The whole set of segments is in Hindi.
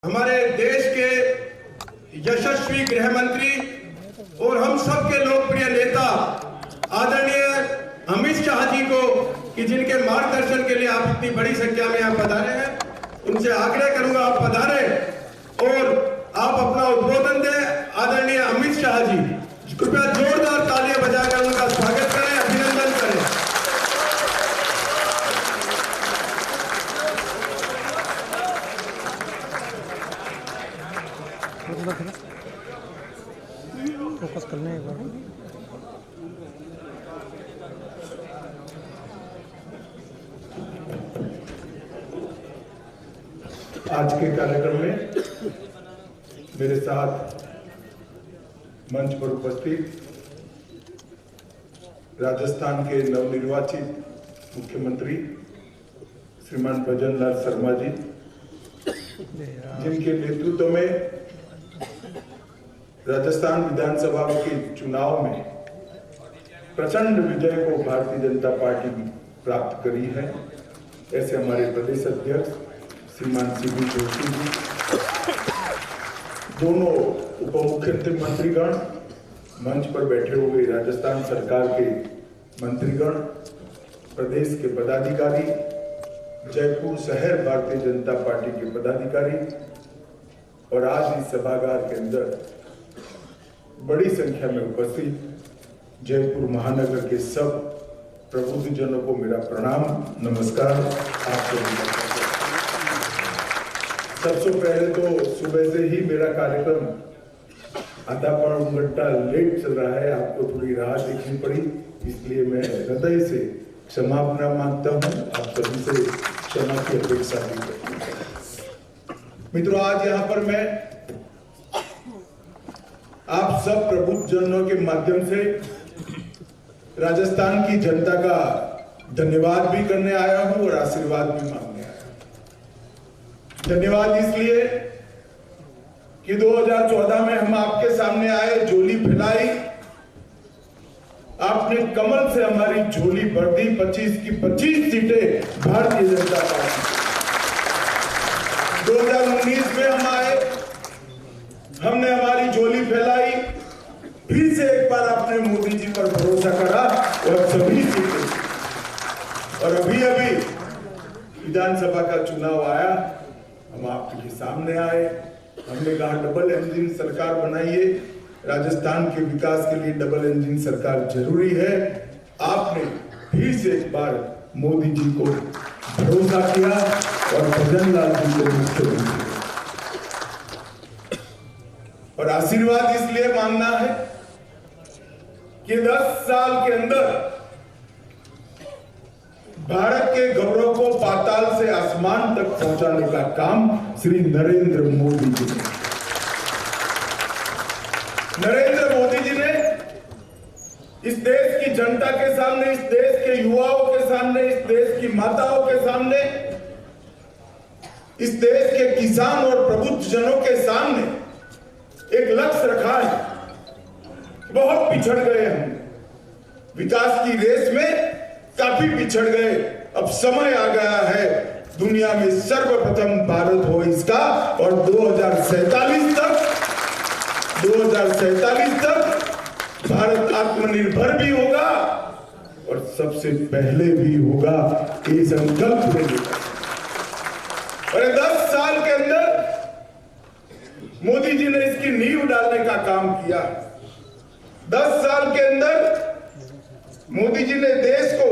हमारे देश के यशस्वी गृह मंत्री और हम सब के लोकप्रिय नेता आदरणीय अमित शाह जी को कि जिनके मार्गदर्शन के लिए आप इतनी बड़ी संख्या में यहाँ पधारे हैं, उनसे आग्रह करूंगा आप पधारे और आप अपना उद्बोधन दें। आदरणीय अमित शाह जी, कृपया जोरदार तालियां बजाकर उनका स्वागत करें, अभिनंदन करें। फोकस करना है एक बार। आज के कार्यक्रम में मेरे साथ मंच पर उपस्थित राजस्थान के नवनिर्वाचित मुख्यमंत्री श्रीमान भजन लाल शर्मा जी, जिनके नेतृत्व में राजस्थान विधानसभा के चुनाव में प्रचंड विजय को भारतीय जनता पार्टी प्राप्त करी है, ऐसे हमारे प्रदेश अध्यक्ष श्रीमान सीबी जोशी जी, दोनों उप मुख्यमंत्रीगण, मंच पर बैठे हुए राजस्थान सरकार के मंत्रीगण, प्रदेश के पदाधिकारी, जयपुर शहर भारतीय जनता पार्टी के पदाधिकारी और आज इस सभागार के अंदर बड़ी संख्या में उपस्थित जयपुर महानगर के सब प्रबुद्धजनों को मेरा प्रणाम, नमस्कार। आप सबसे पहले तो सुबह से ही मेरा कार्यक्रम आधा पौन घंटा लेट चल रहा है, आपको थोड़ी राह देखनी पड़ी, इसलिए मैं हृदय से क्षमा मांगता हूँ, आप सभी से क्षमा की अपेक्षा भी करता हूँ। मित्रों, आज यहाँ पर मैं आप सब प्रबुद्धजनों के माध्यम से राजस्थान की जनता का धन्यवाद भी करने आया हूं और आशीर्वाद भी मांगने आया हूं। धन्यवाद इसलिए कि 2014 में हम आपके सामने आए, झोली फैलाई, आपने कमल से हमारी झोली भर दी, 25 की 25 सीटें भारतीय जनता पार्टी। 2019 में हम आए, हमने हमारी झोली फैलाई, फिर से एक बार आपने मोदी जी पर भरोसा करा और सभी सीटें, और अभी अभी विधानसभा का चुनाव आया, हम आपके सामने आए, हमने कहा डबल इंजन सरकार बनाइए, राजस्थान के विकास के लिए डबल इंजन सरकार जरूरी है। आपने फिर से एक बार मोदी जी को भरोसा किया और भजन लाल जी को मुख्यमंत्री, और आशीर्वाद इसलिए मांगना है कि 10 साल के अंदर भारत के गौरव को पाताल से आसमान तक पहुंचाने का काम श्री नरेंद्र मोदी जी ने, नरेंद्र मोदी जी ने इस देश की जनता के सामने, इस देश के युवाओं के सामने, इस देश की माताओं के सामने, इस देश के किसान और प्रबुद्धजनों के सामने एक लक्ष्य रखा है। बहुत पिछड़ गए हम, विकास की रेस में काफी पिछड़ गए, अब समय आ गया है दुनिया में सर्वप्रथम भारत हो इसका, और 2047 तक भारत आत्मनिर्भर भी होगा और सबसे पहले भी होगा, ये संकल्प लेंगे। और 10 साल के अंदर मोदी जी ने इसकी नींव डालने का काम किया। 10 साल के अंदर मोदी जी ने देश को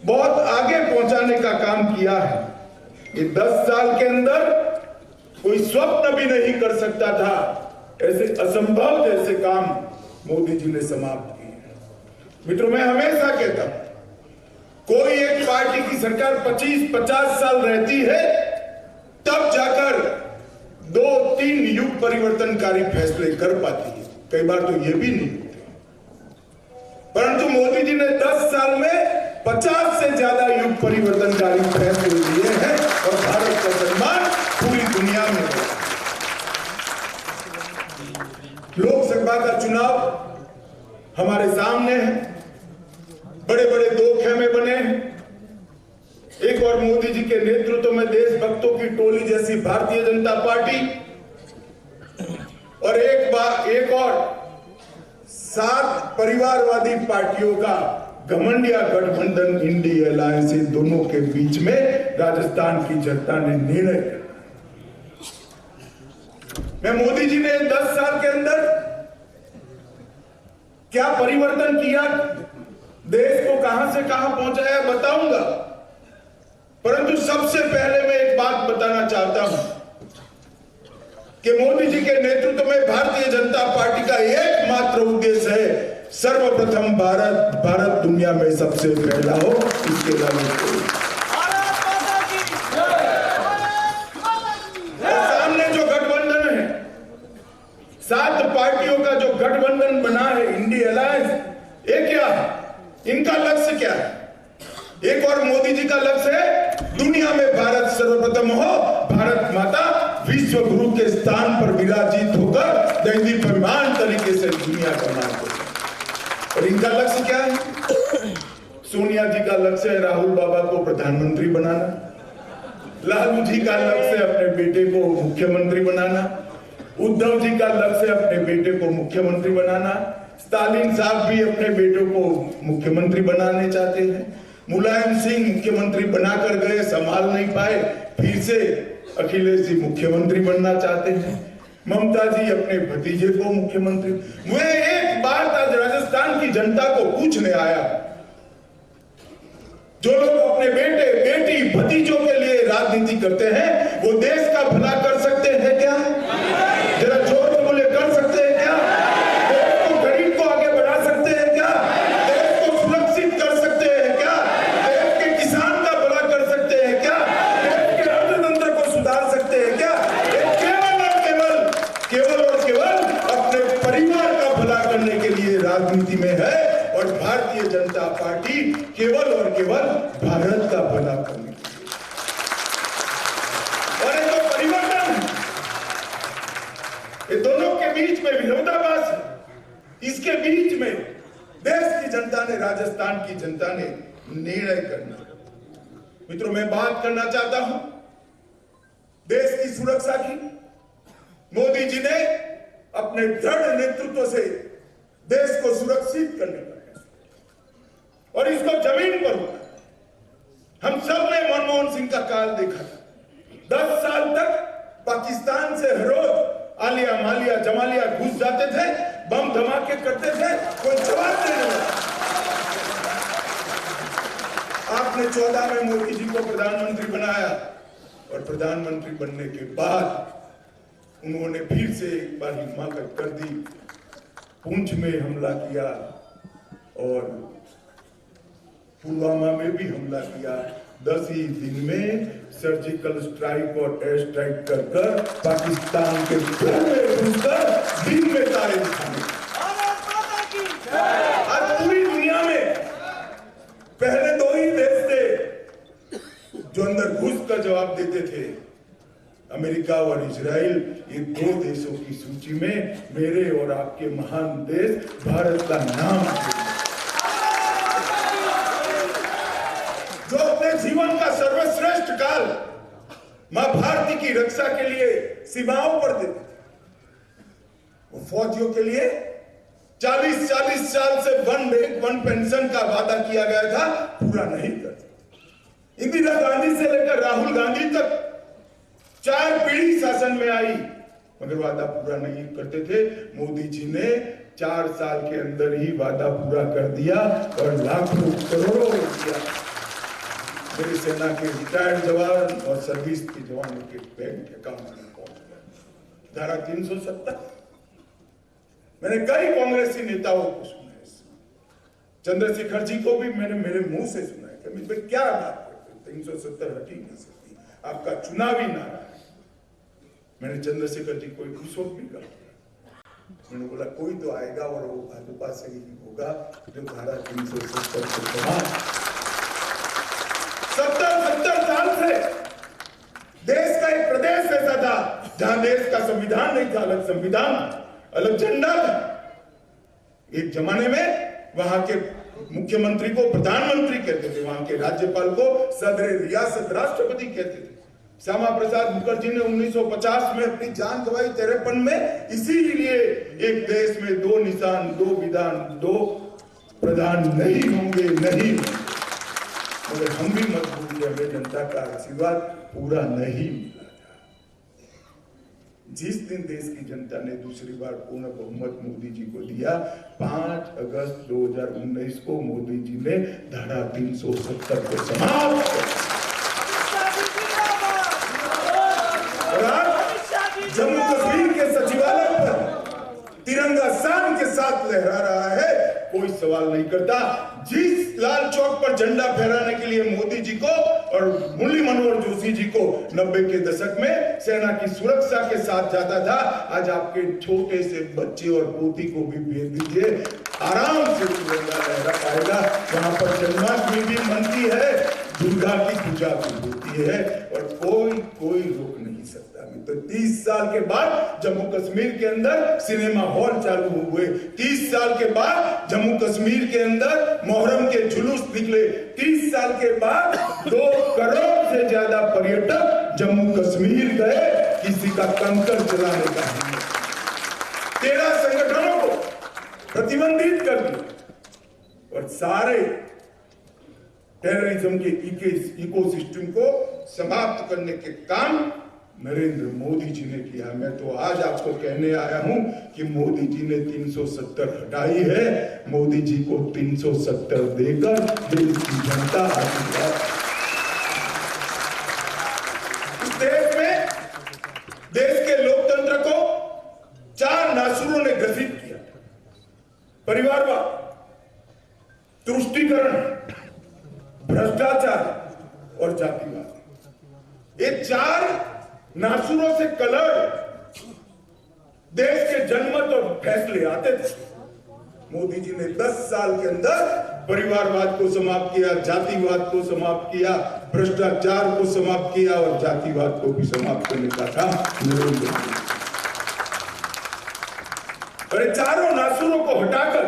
बहुत आगे पहुंचाने का काम किया है। ये 10 साल के अंदर कोई स्वप्न भी नहीं कर सकता था, ऐसे असंभव जैसे काम मोदी जी ने समाप्त किए। मित्रों, मैं हमेशा कहता हूं, कोई एक पार्टी की सरकार 25-50 साल रहती है, तब जाकर 2-3 युग परिवर्तनकारी फैसले कर पाती है, कई बार तो ये भी नहीं होते। परंतु मोदी जी ने 10 साल में 50 से ज्यादा युग परिवर्तनकारी फैसले लिए हैं और भारत का सम्मान पूरी दुनिया में है। लोकसभा का चुनाव हमारे सामने है, बड़े बड़े 2 खेमे बने हैं, एक और मोदी जी के नेतृत्व में देशभक्तों की टोली जैसी भारतीय जनता पार्टी और एक और 7 परिवारवादी पार्टियों का घमंडिया गठबंधन इंडी अलायंस, दोनों के बीच में राजस्थान की जनता ने निर्णय किया। मैं मोदी जी ने 10 साल के अंदर क्या परिवर्तन किया, देश को कहां से कहां पहुंचाया बताऊंगा, परंतु सबसे पहले मैं एक बात बताना चाहता हूं कि मोदी जी के नेतृत्व में भारतीय जनता पार्टी का एकमात्र उद्देश्य है सर्वप्रथम भारत दुनिया में सबसे पहला हो, इसके अलावा सामने जो गठबंधन है, 7 पार्टियों का जो गठबंधन बना है इंडी अलायंस, ये क्या है, इनका लक्ष्य क्या है? एक और मोदी जी का लक्ष्य है दुनिया में भारत सर्वप्रथम हो, भारत माता विश्व गुरु के स्थान पर विराजित होकर दैदीप्यमान तरीके से दुनिया का नाम करे। और इनका लक्ष्य क्या है? सोनिया जी का लक्ष्य है राहुल बाबा को प्रधानमंत्री बनाना, लालू जी का लक्ष्य है अपने बेटे को मुख्यमंत्री बनाना, उद्धव जी का लक्ष्य है अपने बेटे को मुख्यमंत्री बनाना, स्टालिन साहब भी अपने बेटों को मुख्यमंत्री बनाने चाहते हैं, मुलायम सिंह मुख्यमंत्री बनाकर गए, संभाल नहीं पाए, फिर से अखिलेश जी मुख्यमंत्री बनना चाहते हैं, ममता जी अपने भतीजे को मुख्यमंत्री। मैं एक बात आज राजस्थान की जनता को पूछने आया, जो लोग अपने बेटे बेटी भतीजों के लिए राजनीति करते हैं वो देश का भला कर सकते हैं क्या? जरा जोर से बोले, कर सकते हैं क्या? देश को, गरीब को आगे बढ़ा सकते हैं क्या? देश को सुरक्षित कर सकते हैं क्या? देश के किसान का भला कर सकते हैं क्या? देश के अर्थतंत्र को सुधार सकते हैं क्या? केवल और केवल अपने परिवार का भला करने के लिए राजनीति में है, और भारतीय जनता पार्टी केवल और केवल भारत का भला करने के लिए। और ये जो परिवर्तन, ये दोनों के बीच में विरोधाभास है, इसके बीच में देश की जनता ने, राजस्थान की जनता ने निर्णय करना। मित्रों, मैं बात करना चाहता हूं देश की सुरक्षा की। मोदी जी ने अपने दृढ़ नेतृत्व से देश को सुरक्षित करने का, और इसको जमीन पर हुआ। हम सब ने मनमोहन सिंह का काल देखा था। 10 साल तक पाकिस्तान से हर रोज आलिया मालिया जमालिया घुस जाते थे, बम धमाके करते थे, कोई जवाब नहीं मिला। आपने 14 में मोदी जी को प्रधानमंत्री बनाया, और प्रधानमंत्री बनने के बाद उन्होंने फिर से एक बार हिम्मत कर दी, पुंछ में हमला किया और पुलवामा में भी हमला किया। 10 ही दिन में सर्जिकल स्ट्राइक और एयर स्ट्राइक कर पाकिस्तान के घर में घुसकर दिन में तारे दिखाने। आज पूरी दुनिया में पहले 2 ही देश थे जो अंदर घुस कर जवाब देते थे, अमेरिका और इजराइल। ये 2 देशों की सूची में मेरे और आपके महान देश भारत का नाम है, जो अपने जीवन का सर्वश्रेष्ठ काल मां भारती की रक्षा के लिए सीमाओं पर देते थे। वो फौजियों के लिए 40-40 साल से 1 बैंक 1 पेंशन का वादा किया गया था, पूरा नहीं करते। इंदिरा गांधी से लेकर राहुल गांधी तक 4 पीढ़ी शासन में आई, मगर वादा पूरा नहीं करते थे। मोदी जी ने 4 साल के अंदर ही वादा पूरा कर दिया और लाखों करोड़ों रुपया मेरी सेना के रिटायर्ड जवान और सर्विस के जवानों के बैंक अकाउंट में पहुंच गया। धारा 370, मैंने कई कांग्रेसी नेताओं को सुना है, चंद्रशेखर जी को भी मैंने मेरे मुंह से सुना है कि मुझे क्या बात करते, 370 हटी नहीं सकती, आपका चुनावी नारा है। मैंने चंद्रशेखर जी को विश्वास भी कहा, मैंने बोला कोई तो आएगा और वो भाजपा से ही होगा जो धारा 370 को बना। 70 साल से देश का एक प्रदेश ऐसा था जहां देश का संविधान नहीं था, अलग संविधान, अलग झंडा था। एक जमाने में वहां के मुख्यमंत्री को प्रधानमंत्री कहते थे, वहां के राज्यपाल को सदर रियासत राष्ट्रपति कहते थे। श्यामा प्रसाद मुखर्जी ने 1950 में अपनी जान गंवाई 53 में, इसीलिए एक देश में 2 निशान, 2 विधान, 2 प्रधान नहीं होंगे, नहीं। मगर हम भी मजबूर थे, हमें जनता का आशीर्वाद पूरा नहीं मिला था। जिस दिन देश की जनता ने दूसरी बार पूर्ण बहुमत मोदी जी को दिया, 5 अगस्त 2019 को मोदी जी ने धारा 370 को समाप्त किया। जम्मू कश्मीर के सचिवालय पर तिरंगा शान के साथ लहरा रहा है, कोई सवाल नहीं करता। जिस लाल चौक पर झंडा फहराने के लिए मोदी जी को और मुरली मनोहर जोशी जी को 90 के दशक में सेना की सुरक्षा के साथ जाता था, आज आपके छोटे से बच्चे और पोती को भी भेज दीजिए, आराम से तिरंगा लहरा पाएगा। वहां पर जन्माष्टमी भी मनती है, दुर्गा की पूजा भी होती है, और कोई रोक नहीं सकता। तो 30 साल के बाद जम्मू कश्मीर के अंदर सिनेमा हॉल चालू हुए, 30 साल के बाद जम्मू कश्मीर के अंदर मोहर्रम के जुलूस निकले, 30 साल के बाद 2 करोड़ से ज्यादा पर्यटक जम्मू कश्मीर गए, किसी का कंकर चलाने का नहीं। 13 संगठनों को प्रतिबंधित कर दिया और सारे टेररिज्म के इकोसिस्टम को समाप्त करने के काम नरेंद्र मोदी जी ने किया। मैं तो आज आपको कहने आया हूं कि मोदी जी ने 370 हटाई है, मोदी जी को 370 देकर देश की जनता आशीर्वाद। इस देश में देश के लोकतंत्र को 4 नासुरों ने ग्रसित किया: परिवारवाद, तुष्टीकरण, भ्रष्टाचार और जातिवाद। ये 4 नासुरों से कलर देश के जनमत और फैसले आते थे। मोदी जी ने 10 साल के अंदर परिवारवाद को समाप्त किया, जातिवाद को समाप्त किया, भ्रष्टाचार को समाप्त किया और जातिवाद को भी समाप्त करने का था नरेंद्र मोदी। और चारों नासुरों को हटाकर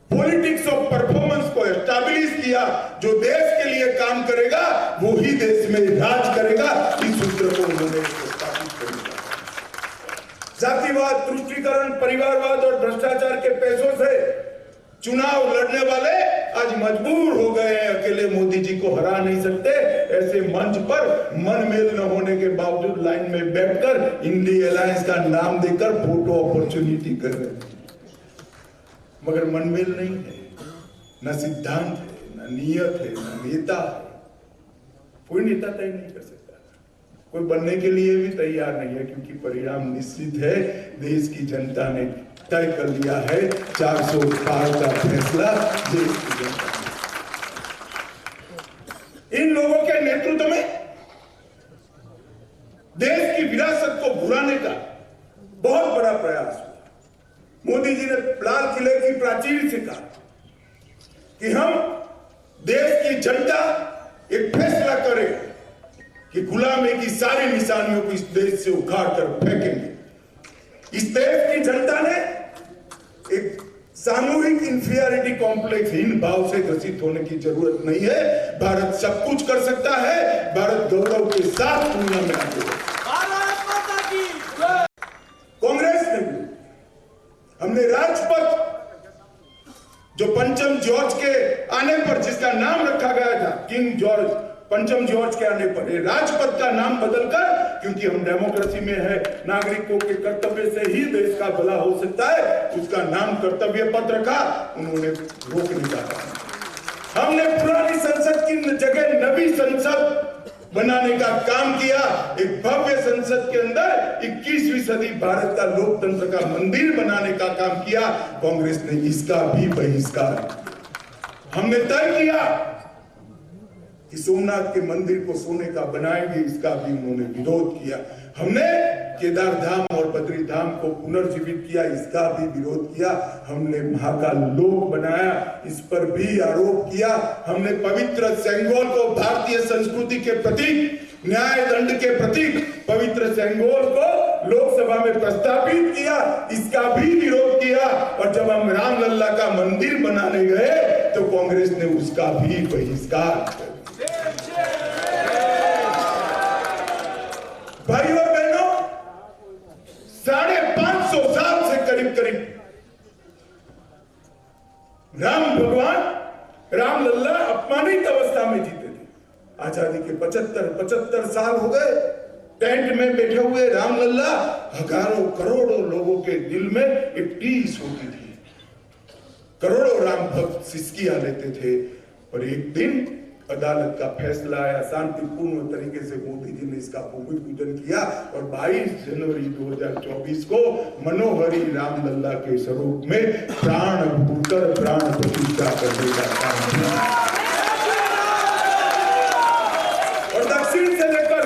पॉलिटिक्स ऑफ परफॉर्मेंस को एस्टैब्लिश किया। जो देश के लिए काम करेगा वो ही देश में राज करेगा, इस सूत्र को उन्होंने स्थापित कर दिया। जातिवाद, तुष्टीकरण, परिवारवाद और भ्रष्टाचार के पैसों से चुनाव लड़ने वाले आज मजबूर हो गए हैं, अकेले मोदी जी को हरा नहीं सकते। ऐसे मंच पर मनमेल न होने के बावजूद लाइन में बैठकर इंडी अलायंस का नाम देकर फोटो अपॉर्चुनिटी कर रहे हैं। मगर मनमेल नहीं है, न सिद्धांत है, न नियत है, न नेता है। कोई नेता तय नहीं कर सकता, कोई बनने के लिए भी तैयार नहीं है, क्योंकि परिणाम निश्चित है। देश की जनता ने तय कर लिया है 400 पार का फैसला देश की जनता ने। इन लोगों के नेतृत्व में देश की विरासत को भुलाने का बहुत बड़ा प्रयास हुआ। मोदी जी ने लाल किले की प्राचीर से कहा कि हम देश की जनता एक फैसला करे कि गुलामी की सारी निशानियों को इस देश से उखाड़ कर फेंकेंगे। इस देश की जनता ने एक सामूहिक इंफीरियरिटी कॉम्प्लेक्स, हीन भाव से ग्रसित होने की जरूरत नहीं है। भारत सब कुछ कर सकता है, भारत गौरव के साथ दुनिया में आगे। कांग्रेस ने भी हमने राजपथ, जो पंचम जॉर्ज के आने पर जिसका नाम रखा गया था, किंग जॉर्ज, पंचम जॉर्ज के आने पर ये राजपथ का नाम बदलकर, क्योंकि हम डेमोक्रेसी में है, नागरिकों के कर्तव्य से ही देश का भला हो सकता है, उसका नाम कर्तव्य पथ रखा। उन्होंने रोक नहीं पाया। हमने पुरानी संसद की जगह नवी संसद बनाने का काम किया। एक भव्य संसद के अंदर 21वीं सदी भारत का लोकतंत्र का मंदिर बनाने का काम किया। कांग्रेस ने इसका भी बहिष्कार किया। हमने तय किया कि सोमनाथ के मंदिर को सोने का बनाएंगे, इसका भी उन्होंने विरोध किया। हमने केदार धाम और बद्री धाम को पुनर्जीवित किया, इसका भी विरोध किया। हमने महाकाल लोक बनाया, इस पर भी आरोप किया। हमने पवित्र सेंगोल को भारतीय संस्कृति के प्रतीक, न्याय दंड के प्रतीक पवित्र सेंगोल को लोकसभा में प्रस्तावित किया, इसका भी विरोध किया, और जब हम रामलल्ला का मंदिर बनाने गए तो कांग्रेस ने उसका भी बहिष्कार कर दिया। भाई और बहनों, 550 साल से करीब करीब राम भगवान रामलल्ला अपमानित अवस्था में जीते थे। आजादी के 75 साल हो गए, टेंट में बैठे हुए रामलल्ला हजारों करोड़ों लोगों के दिल में एक टीस होती थी। करोड़ों राम भक्त सिसकियां लेते थे, और एक दिन अदालत का फैसला आया, शांतिपूर्ण तरीके से मोदी जी ने इसका भूमि पूजन किया, और 22 जनवरी 2024 को मनोहरी रामलल्ला के स्वरूप में प्राण भूकर प्राण प्रतिष्ठा करने का काम किया। और दक्षिण से लेकर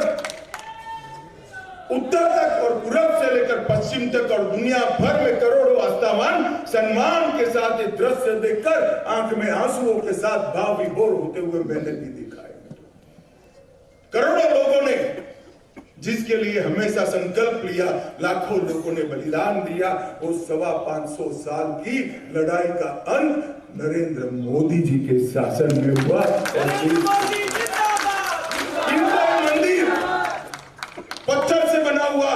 उत्तर तक और पूरब से लेकर पश्चिम तक और दुनिया भर में करोड़ों आस्थावान सम्मान के साथ ये दृश्य देखकर आंख में आंसुओं के साथ भाव विभोर होते हुए मैंने भी देखा है। करोड़ों लोगों ने जिसके लिए हमेशा संकल्प लिया, लाखों लोगों ने बलिदान दिया, वो 525 साल की लड़ाई का अंत नरेंद्र मोदी जी के शासन में हुआ। और मंदिर पत्थर से बना हुआ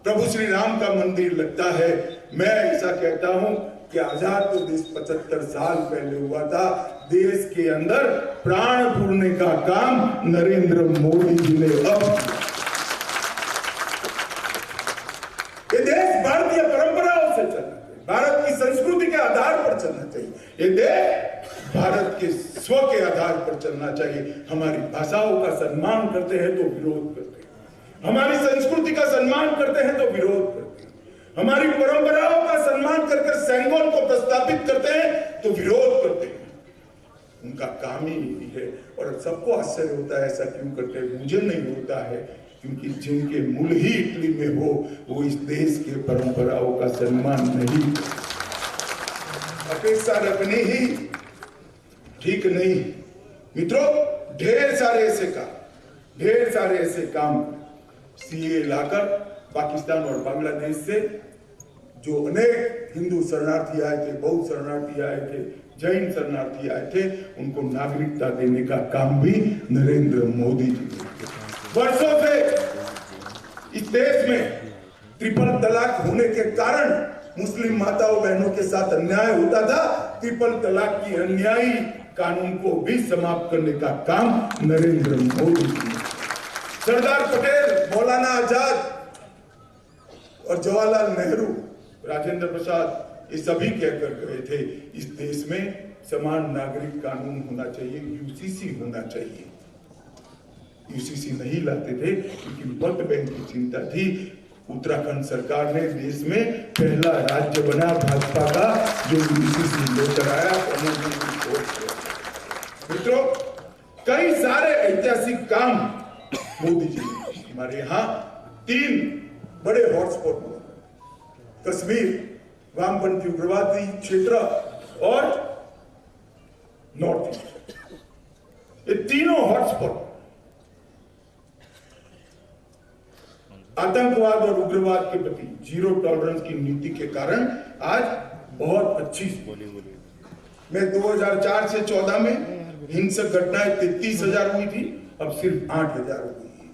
प्रभु श्री राम का मंदिर लगता है। मैं ऐसा कहता हूं कि आजाद तो देश 75 साल पहले हुआ था। देश के अंदर प्राण पूरने का काम नरेंद्र मोदी जी ने अब, ये देश भारतीय परंपराओं से चलना चाहिए, भारत की संस्कृति के आधार पर चलना चाहिए, ये देश भारत के स्व के आधार पर चलना चाहिए। हमारी भाषाओं का सम्मान करते हैं तो विरोध करते हैं, हमारी संस्कृति का सम्मान करते हैं तो विरोध करते हैं, हमारी परंपराओं का सम्मान करके सेंगोल को प्रस्तावित करते हैं तो विरोध करते हैं। उनका काम ही यही है। और सबको आश्चर्य होता है ऐसा क्यों करते हैं। मुझे नहीं होता है, क्योंकि जिनके मूल ही इटली में हो वो इस देश के परंपराओं का सम्मान नहीं, अपेक्षा रखनी ही ठीक नहीं। मित्रों, ढेर सारे ऐसे काम सीए लाकर पाकिस्तान और बांग्लादेश से जो अनेक हिंदू शरणार्थी आए थे, बौद्ध शरणार्थी आए थे, जैन शरणार्थी आए थे, उनको नागरिकता देने का काम भी नरेंद्र मोदी जी ने। वर्षों से इस देश में ट्रिपल तलाक होने के कारण मुस्लिम माताओं बहनों के साथ अन्याय होता था। ट्रिपल तलाक की अन्यायी कानून को भी समाप्त करने का काम नरेंद्र मोदी जी ने। सरदार पटेल, मौलाना आजाद और जवाहरलाल नेहरू, राजेंद्र प्रसाद, ये सभी कहकर गए थे इस देश में समान नागरिक कानून होना चाहिए, यूसीसी होना चाहिए। यूसीसी नहीं लाते थे क्योंकि वोट बैंक की चिंता थी। उत्तराखंड सरकार ने देश में पहला राज्य बना भाजपा का जो यूसीसी लेकर आया। मित्रों, कई सारे ऐतिहासिक काम मोदी जी ने हमारे यहाँ 3 बड़े हॉटस्पॉट, कश्मीर, वामपंथी उग्रवादी क्षेत्र और नॉर्थ ईस्ट, ये तीनों हॉटस्पॉट आतंकवाद और उग्रवाद के प्रति जीरो टॉलरेंस की नीति के कारण आज बहुत अच्छी। मैं 2004 से 14 में हिंसक घटनाएं 33,000 हुई थी, अब सिर्फ 8,000 हुई है,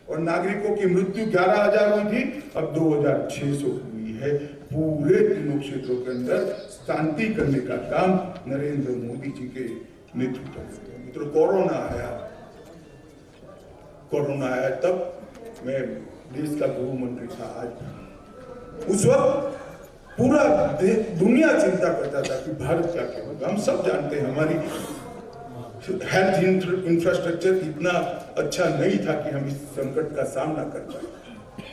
और नागरिकों की मृत्यु 11,000 हुई थी, अब 2,600 हुई है। पूरे तीनों क्षेत्रों के अंदर शांति करने का काम नरेंद्र मोदी जी के नेतृत्व में। मित्रों, कोरोना आया तब मैं देश का गृह मंत्री था। आज उस वक्त पूरा दुनिया चिंता करता था कि भारत क्या होगा। हम सब जानते हैं हमारी हेल्थ इंफ्रास्ट्रक्चर इतना अच्छा नहीं था कि हम इस संकट का सामना कर पाए।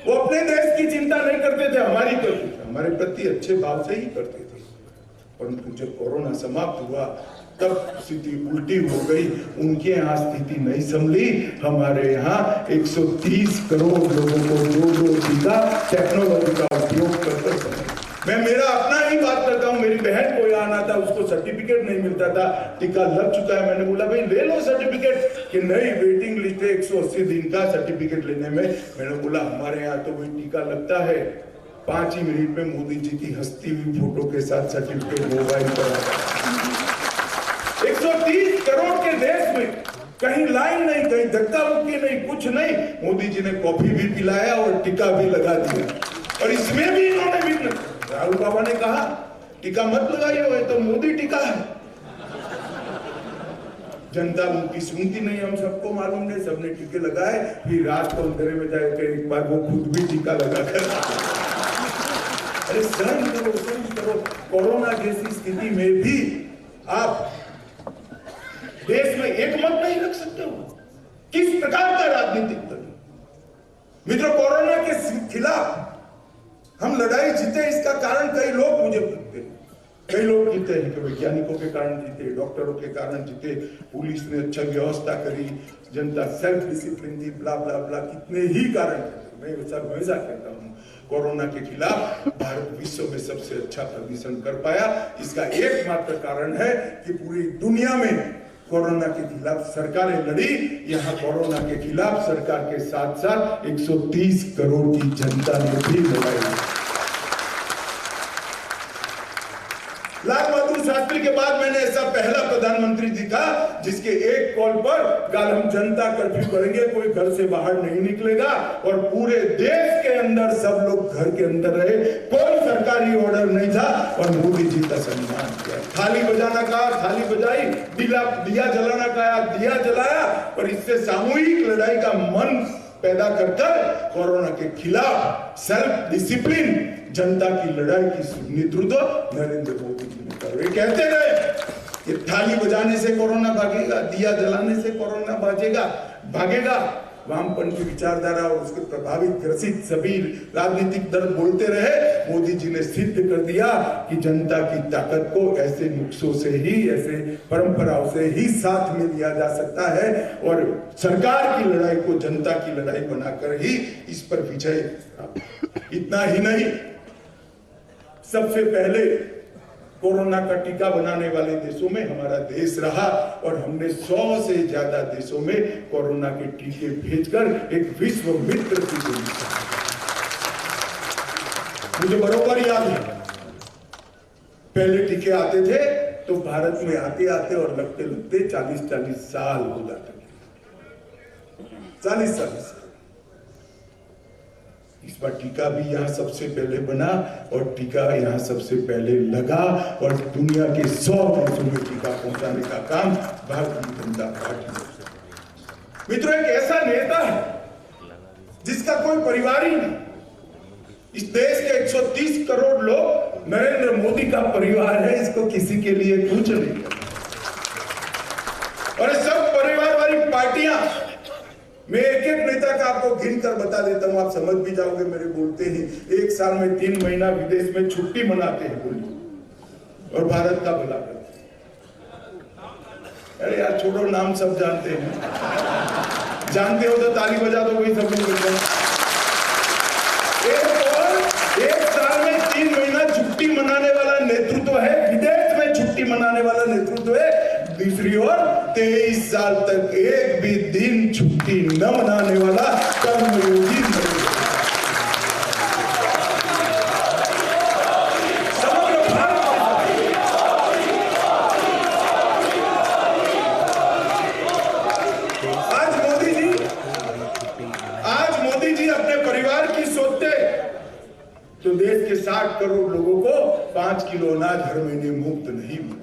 वो अपने देश की चिंता नहीं करते थे, हमारी करते थे, हमारे प्रति अच्छे भाव से ही करते थे। परंतु जब कोरोना समाप्त हुआ तब स्थिति उल्टी हो गई। उनके यहाँ स्थिति नहीं संभली, हमारे यहाँ 130 करोड़ लोगों को 2 टीका टेक्नोलॉजी का उपयोग करके मैं मेरा अपना ही बात करता हूं। मेरी बहन को यहाँ आना था, उसको सर्टिफिकेट नहीं मिलता था, टीका लग चुका है। मैंने बोला भाई ले लो सर्टिफिकेट, कि नहीं वेटिंग लिस्ट है 180 दिन का सर्टिफिकेट लेने में। मैंने बोला हमारे यहाँ तो वही टीका लगता है 5 ही मिनट में मोदी जी की हंसती हुई फोटो के साथ सर्टिफिकेट मोबाइल पर आता है। 130 करोड़ के देश में कहीं लाइन नहीं, कहीं धक्का मुक्की नहीं, कुछ नहीं। मोदी जी ने कॉफी भी पिलाया और टीका भी लगा दिया। और इसमें भी इन्होंने भी, राहुल बाबा ने कहा टीका मत लगाइए, वो तो मोदी टीका है। जनता उनकी सुनती नहीं, हम सबको मालूम नहीं, सबने टीके लगाए। फिर रात को अंधेरे में जाकर एक बार वो खुद भी टीका लगा कर, अरे सहन करो। कोरोना जैसी स्थिति में भी आप देश में एक मत नहीं रख सकते हो। किस प्रकार का राजनीतिक दल? मित्रों, कोरोना के खिलाफ हम लड़ाई जीते, इसका कारण कई लोग मुझे पूछते हैं। कई लोग जीते हैं कि वैज्ञानिकों के कारण जीते, डॉक्टरों के कारण जीते, पुलिस ने अच्छा व्यवस्था करी, जनता सेल्फ डिसिप्लिन दी, ब्ला ब्ला ब्ला, कितने ही कारण। मैं सब हमेशा कहता हूँ कोरोना के खिलाफ भारत विश्व में सबसे अच्छा प्रदर्शन कर पाया। इसका एकमात्र कारण है कि पूरी दुनिया में कोरोना के खिलाफ सरकारें लड़ी, यहाँ कोरोना के खिलाफ सरकार के साथ साथ 130 करोड़ की जनता ने भी लड़ाई। लाल बहादुर शास्त्री के बाद मैंने ऐसा पहला प्रधानमंत्री दिखा जिसके एक कॉल पर कल हम जनता कर्फ्यू करेंगे, कोई घर से बाहर नहीं निकलेगा और पूरे देश के अंदर सब लोग घर के अंदर रहे, कोई सरकारी ऑर्डर नहीं था और मोदी जी का सम्मान किया। थाली बजाना कहा, थाली बजाई, दिया जलाना कहा, दिया जलाया। और इससे सामूहिक लड़ाई का मन पैदा कर कोरोना के खिलाफ सेल्फ डिसिप्लिन, जनता की लड़ाई की नेतृत्व नरेंद्र मोदी जी ने कर। वे कहते रहे कि थाली बजाने से कोरोना भागेगा, दिया जलाने से कोरोना भागेगा। वामपंथी विचारधारा और उसके प्रभावित ग्रसित सभी राजनीतिक दल बोलते रहे। मोदी जी ने सिद्ध कर दिया कि जनता की ताकत को ऐसे नुस्खों से ही, ऐसे परंपराओं से ही साथ में लिया जा सकता है और सरकार की लड़ाई को जनता की लड़ाई बनाकर ही इस पर विजय। इतना ही नहीं, सबसे पहले कोरोना का टीका बनाने वाले देशों में हमारा देश रहा और हमने 100 से ज्यादा देशों में कोरोना के टीके भेजकर एक विश्व मित्र की भूमिका। मुझे बरोबर याद है, पहले टीके आते थे तो भारत में आते आते और लगते लगते 40-40 साल हो जाते थे। 40 साल। इस बार टीका भी यहाँ सबसे पहले बना और टीका यहाँ सबसे पहले लगा और दुनिया के 100 देशों में टीका पहुंचाने का काम भारतीय जनता पार्टी। मित्रों, एक ऐसा नेता है जिसका कोई परिवार ही नहीं। इस देश के 130 करोड़ लोग नरेंद्र मोदी का परिवार है, इसको किसी के लिए कुछ नहीं। और सब परिवार वाली पार्टियां, मैं एक एक नेता का आपको गिन कर बता देता हूं, आप समझ भी जाओगे मेरे बोलते ही। एक साल में 3 महीना विदेश में छुट्टी मनाते हैं बोलिए और भारत का भला करते हैं। अरे यार छोड़ो, नाम सब जानते हैं, जानते हो तो ताली बजा दो, वही सब लोग। एक साल में 3 महीना छुट्टी मनाने वाला नेतृत्व है, विदेश में छुट्टी मनाने वाला नेतृत्व है। दूसरी ओर 23 साल तक एक भी दिन छुट्टी न मनाने वाला कर्मयोगी आज मोदी जी अपने परिवार की सोचते तो देश के 60 करोड़ लोगों को 5 किलो अनाज हर महीने मुफ्त नहीं मिलता।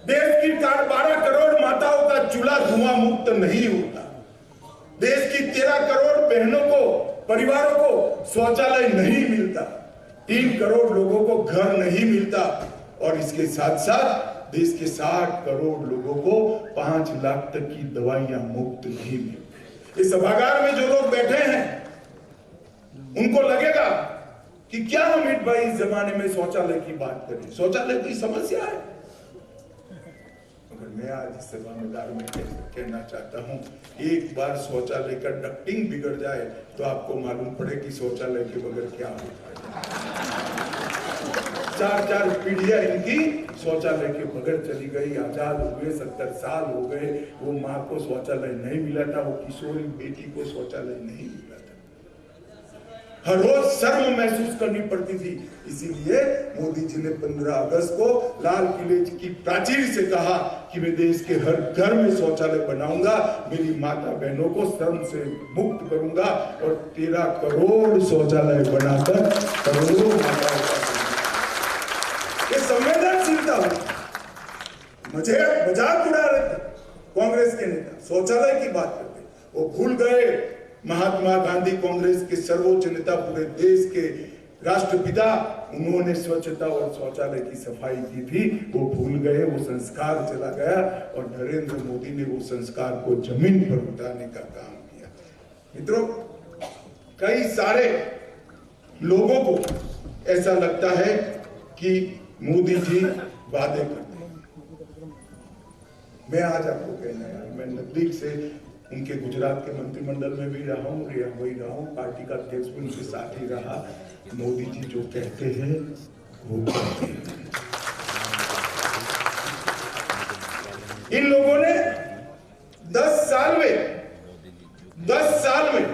देश की 12 करोड़ माताओं का चूल्हा धुआं मुक्त नहीं होता। देश की 13 करोड़ बहनों को, परिवारों को शौचालय नहीं मिलता। 3 करोड़ लोगों को घर नहीं मिलता और इसके साथ साथ देश के 60 करोड़ लोगों को 5 लाख तक की दवाइयां मुफ्त नहीं मिलती। इस सभागार में जो लोग बैठे हैं उनको लगेगा कि क्या अमित भाई इस जमाने में शौचालय की बात करें, शौचालय की समस्या है। मगर मैं आज इस सभागार में कहना चाहता हूं, एक बार शौचालय का डक्टिंग बिगड़ जाए तो आपको मालूम पड़े कि शौचालय के बगैर क्या होता है। 4 पीढ़ियां इनकी शौचालय के बगैर चली गई। आजाद हो गए, 70 साल हो गए, वो माँ को शौचालय नहीं मिला था, वो किशोरी बेटी को शौचालय नहीं मिला था। हर रोज शर्म महसूस करनी पड़ती थी। इसीलिए मोदी जी ने 15 अगस्त को लाल किले की प्राचीर से कहा कि मैं देश के हर घर में शौचालय बनाऊंगा, मेरी माता बहनों को शर्म से मुक्त करूंगा और 13 करोड़ शौचालय बनाकर करोड़ों माताओं का ये संवेदनशीलता हुई। मजाक उड़ा रहे थे कांग्रेस के नेता, शौचालय की बात करते, वो भूल गए महात्मा गांधी कांग्रेस के सर्वोच्च नेता, पूरे देश के राष्ट्रपिता, उन्होंने स्वच्छता और शौचालय की सफाई की थी। वो भूल गए, वो संस्कार चला गया और नरेंद्र मोदी ने वो संस्कार को जमीन पर उतारने का काम किया। मित्रों, कई सारे लोगों को ऐसा लगता है कि मोदी जी वादे करते हैं। मैं आज आपको कहना है, मैं नजदीक से उनके गुजरात के मंत्रिमंडल में भी रहा हूँ, पार्टी का अध्यक्ष भी उनके साथ ही रहा। मोदी जी जो कहते हैं वो करते हैं। इन लोगों ने 10 साल में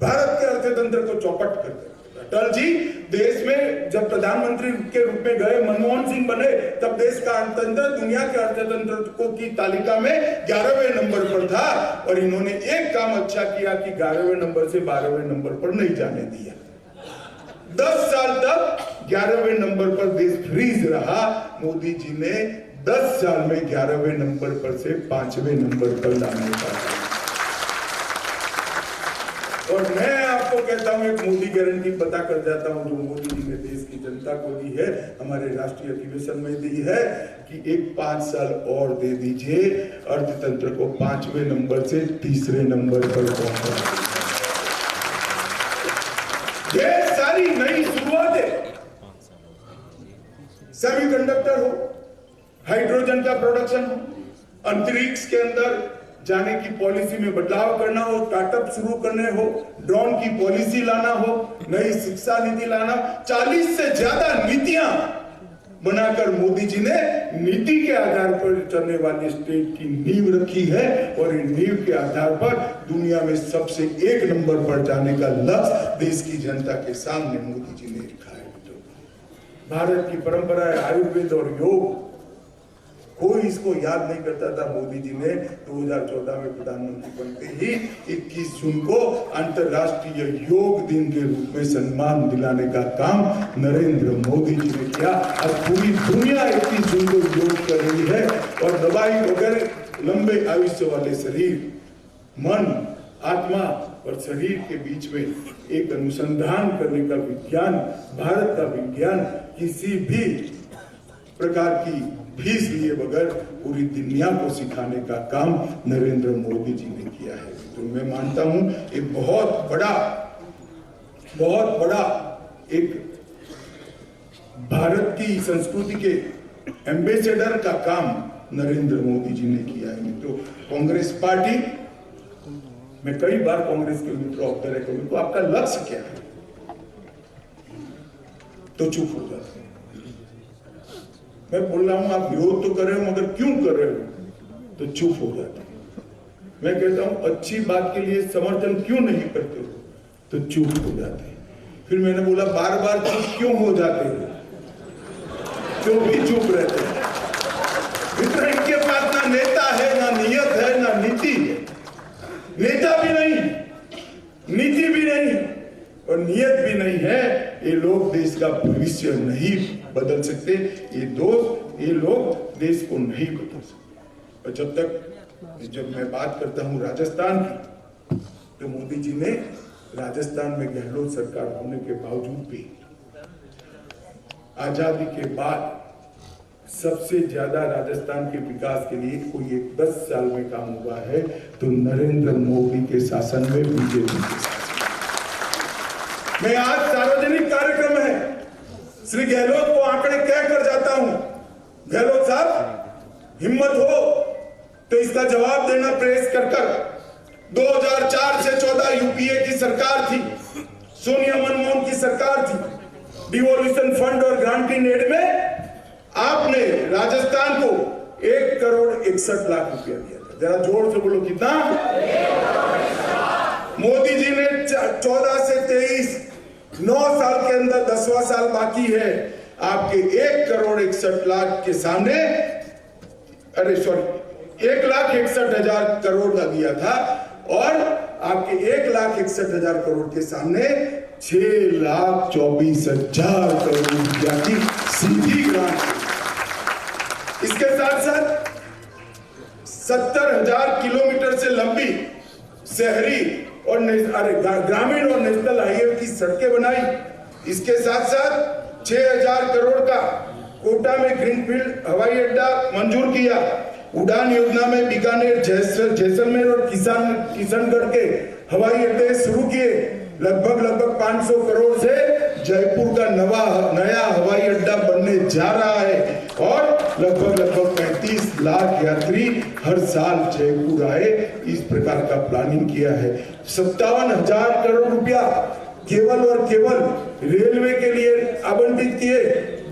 भारत के अर्थतंत्र को चौपट कर दिया। अटल जी देश में जब प्रधानमंत्री के रूप में गए, मनमोहन सिंह बने, तब देश का अर्थतंत्र दुनिया के अर्थतंत्र को की तालिका में 11वें नंबर पर था। और इन्होंने एक काम अच्छा किया कि 11वें नंबर से 12वें नंबर पर नहीं जाने दिया। 10 साल तक 11वें नंबर पर देश फ्रीज रहा। मोदी जी ने 10 साल में 11वें नंबर पर से 5वें नंबर पर लाने का। और मैं आपको कहता हूं, एक मोदी गारंटी पता कर जाता हूं जो मोदी जी ने देश की जनता को दी है, हमारे राष्ट्रीय अधिवेशन में दी है कि एक 5 साल और दे दीजिए, अर्थतंत्र को 5वें नंबर से 3रे नंबर पर पहुंचा। ढेर सारी नई शुरुआतें, सेमीकंडक्टर हो, हाइड्रोजन का प्रोडक्शन हो, अंतरिक्ष के अंदर जाने की पॉलिसी में बदलाव करना हो, स्टार्टअप शुरू करने हो, ड्रोन की पॉलिसी लाना हो, नई शिक्षा नीति लाना, 40 से ज्यादा नीतियां बनाकर मोदी जी ने नीति के आधार पर चलने वाली स्टेट की नींव रखी है। और इन नींव के आधार पर दुनिया में सबसे 1 नंबर पर जाने का लक्ष्य देश की जनता के सामने मोदी जी ने रखा है। भारत की परंपरा है आयुर्वेद और योग, कोई इसको याद नहीं करता था। मोदी जी ने 2014 में प्रधानमंत्री बनते ही 21 जून को अंतर्राष्ट्रीय योग दिन के रूप में सम्मान दिलाने का काम नरेंद्र मोदी जी ने किया। अब पूरी दुनिया 21 जून को योग कर रही है। और दवाई वगैरह लंबे आयुष्य वाले शरीर, मन, आत्मा और शरीर के बीच में एक अनुसंधान करने का विज्ञान, भारत का विज्ञान किसी भी प्रकार की फीस लिए बगैर पूरी दुनिया को सिखाने का काम नरेंद्र मोदी जी ने किया है। तो मैं मानता हूं एक बहुत बड़ा एक भारत की संस्कृति के एम्बेसडर का काम नरेंद्र मोदी जी ने किया है। तो कांग्रेस पार्टी, मैं कई बार कांग्रेस के मित्रों ऑब्जर्व करूं तो आपका लक्ष्य क्या है, तो चुप हो जाते हैं। मैं बोल रहा हूं आप विरोध तो कर रहे हो मगर क्यों कर रहे हो, तो चुप हो जाते हैं। मैं कहता हूं अच्छी बात के लिए समर्थन क्यों नहीं करते हो, तो चुप हो जाते हैं। फिर मैंने बोला बार बार चुप क्यों हो जाते हो, क्यों भी चुप रहते हैं। मित्र, इनके पास ना नेता है, ना नियत है, ना नीति है। नेता भी नहीं, नीति भी नहीं और नियत भी नहीं है। ये लोग देश का भविष्य नहीं बदल सकते। ये लोग देश को नहीं बदल सकते। और जब मैं बात करता हूं राजस्थान की, तो मोदी जी ने राजस्थान में गहलोत सरकार होने के बावजूद भी आजादी के बाद सबसे ज्यादा राजस्थान के विकास के लिए कोई 10 साल में काम हुआ है तो नरेंद्र मोदी के शासन में, बीजेपी के शासन। मैं आज सार्वजनिक कार्यक्रम है श्री गहलोत को आंकड़े कहकर जाता हूं, गहलोत साहब हिम्मत हो तो इसका जवाब देना प्रेस कर 2004 से 14 यूपीए की सरकार थी, सोनिया मनमोहन की सरकार थी। डिवोल्यूशन फंड और ग्रांटिंग एड में आपने राजस्थान को 1,61,00,000 रुपया दिया था। जरा जोर से बोलो कितना? मोदी जी ने 14 से 23 9 साल के अंदर 10वां साल बाकी है, आपके 1,61,00,000 के सामने, अरे सॉरी 1,61,000 करोड़ का दिया था और आपके 1,61,000 करोड़ के सामने 6,24,000 करोड़ रुपया की सीधी ग्रांट। इसके साथ साथ 70,000 किलोमीटर से लंबी शहरी और ग्रामीण और नेशनल हाईवे की सड़कें बनाई। इसके साथ साथ 6,000 करोड़ का कोटा में ग्रीनफील्ड हवाई अड्डा मंजूर किया। उड़ान योजना में बीकानेर, जैसलमेर और किशनगढ़ के हवाई अड्डे शुरू किए। लगभग 500 करोड़ से जयपुर का नया हवाई अड्डा बनने जा रहा है और लगभग 35 लाख यात्री हर साल जयपुर आए, इस प्रकार का प्लानिंग किया है। 57,000 करोड़ रुपया केवल और केवल रेलवे के लिए आवंटित किए।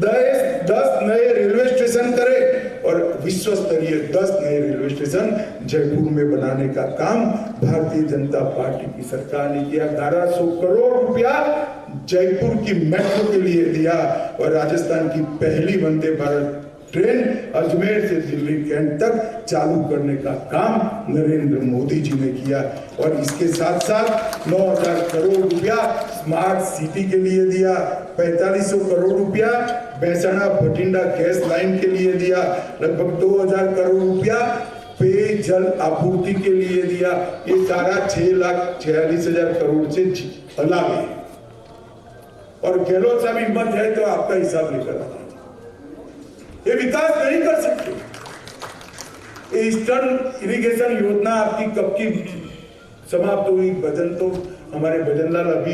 10 नए रेलवे स्टेशन करे और विश्व स्तरीय 10 नए रेलवे स्टेशन जयपुर में बनाने का काम भारतीय जनता पार्टी की सरकार ने किया। 1,100 करोड़ रुपया जयपुर की मेट्रो के लिए दिया और राजस्थान की पहली वंदे भारत ट्रेन अजमेर से दिल्ली कैंट तक चालू करने का काम नरेंद्र मोदी जी ने किया। और इसके साथ साथ 9,000 करोड़ रुपया स्मार्ट सिटी के लिए दिया। 4,500 करोड़ रुपया महसाणा भटिंडा गैस लाइन के लिए दिया। लगभग 2,000 करोड़ रुपया पेयजल आपूर्ति के लिए दिया। ये सारा 6,46,000 करोड़ से अलग है। और गहलोत साहब हिम्मत है तो आपका हिसाब लेकर आना, ये विकास नहीं कर सकते। ईस्टर्न इरिगेशन योजना आपकी कब की समाप्त हुई? भजन तो हमारे भजनलाल अभी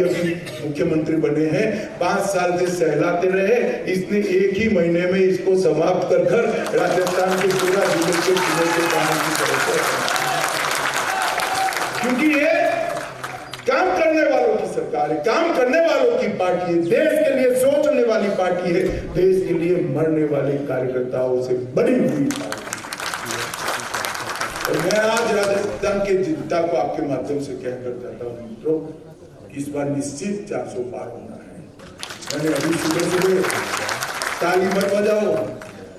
मुख्यमंत्री बने हैं, 5 साल से सहलाते रहे, इसने 1 ही महीने में इसको समाप्त कर राजस्थान के पूरा जिले के जिले के काम की तरफ, क्योंकि ये काम करने वालों की सरकार है, काम करने वालों की पार्टी है, देश के लिए सोचने वाली पार्टी है, देश के लिए मरने वाले कार्यकर्ताओं से बनी हुई पार्टी। और मैं आज राजस्थान के जनता को आपके माध्यम से कहकर जाता हूँ मित्रों, इस बार निश्चित 400 पार होना है। मैंने अभी सुबह ताली मत बजाओ,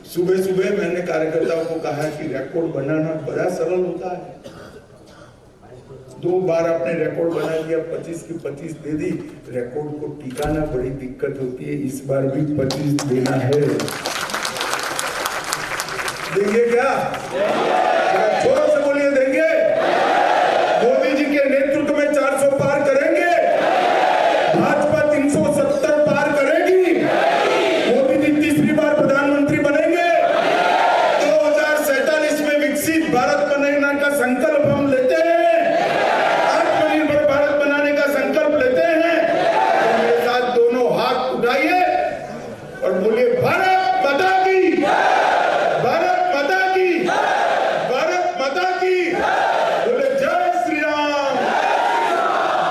सुबह मैंने कार्यकर्ताओं को कहा कि रिकॉर्ड बनाना बड़ा सरल होता है। 2 बार आपने रिकॉर्ड बना लिया, 25 की 25 दे दी, रिकॉर्ड को टिकाना बड़ी दिक्कत होती है। इस बार भी 25 देना है। देंगे क्या? जोर से बोलिए, देंगे? मोदी जी के नेतृत्व में 400 पार करेंगे, भाजपा 370 पार करेगी, मोदी जी तीसरी बार प्रधानमंत्री बनेंगे, 2047 में विकसित भारत बनाने का संकल्प हम लेते हैं, और बोलिए भारत माता की, भारत माता की, भारत माता की। बोले जय श्री राम,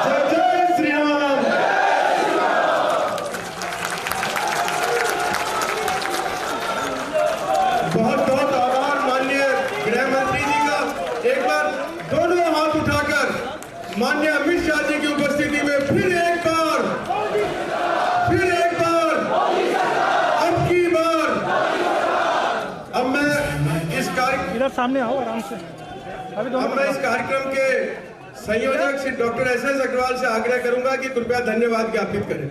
जय श्री राम। बहुत बहुत आभार माननीय गृह मंत्री जी का। एक बार दोनों हाथ उठाकर माननीय अमित शाह जी की उपस्थिति में फिर एक बार इधर सामने आओ आराम से। अब मैं इस कार्यक्रम के संयोजक श्री डॉक्टर SS अग्रवाल से आग्रह करूंगा कि कृपया धन्यवाद ज्ञापित करें।